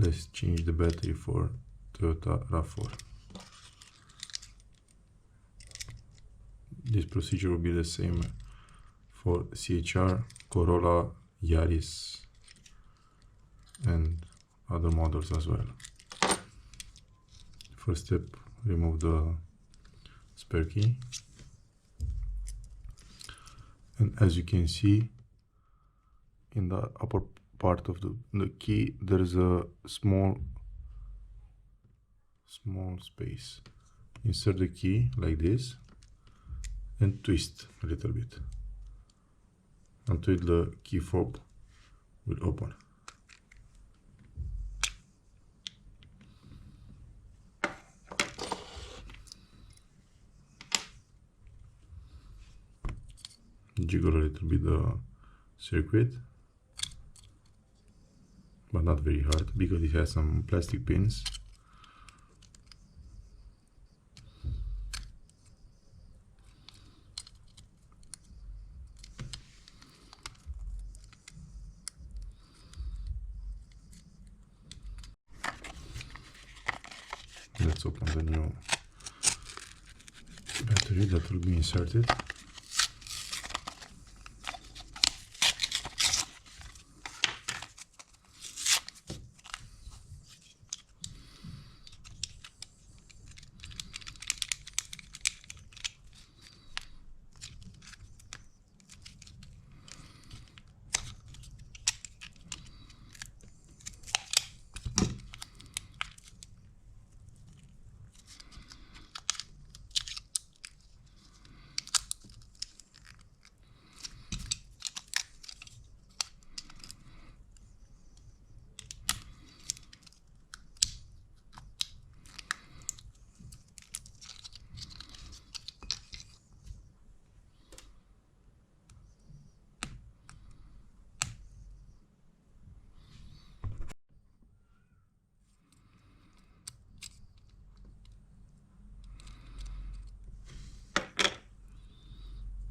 Let's change the battery for Toyota RAV4. This procedure will be the same for CHR, Corolla, Yaris, and other models as well. First step, remove the spare key. And as you can see, in the upper part of the key, there is a small space. Insert the key like this and twist a little bit until the key fob will open. Jiggle a little bit the circuit, but not very hard because it has some plastic pins. Let's open the new battery that will be inserted.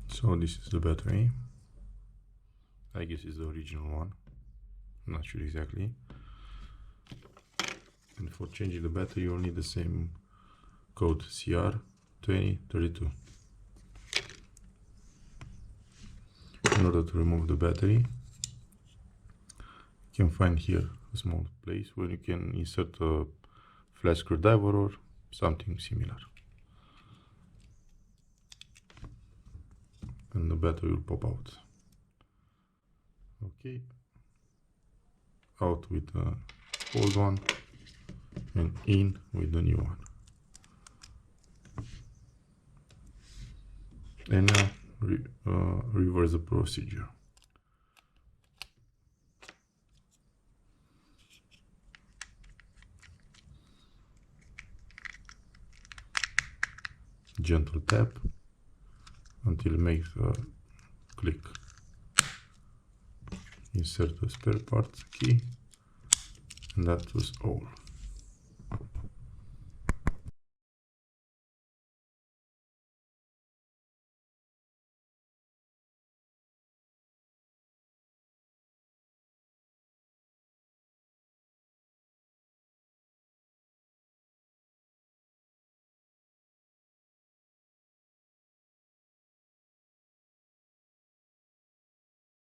So this is the battery. I guess it's the original one. I'm not sure exactly. And for changing the battery, you'll need the same code, CR2032. In order to remove the battery, you can find here a small place where you can insert a flat screwdriver or something similar. And the battery will pop out. Okay, out with the old one and in with the new one. And now reverse the procedure. Gentle tap until it makes a click. Insert the spare part key, and that was all.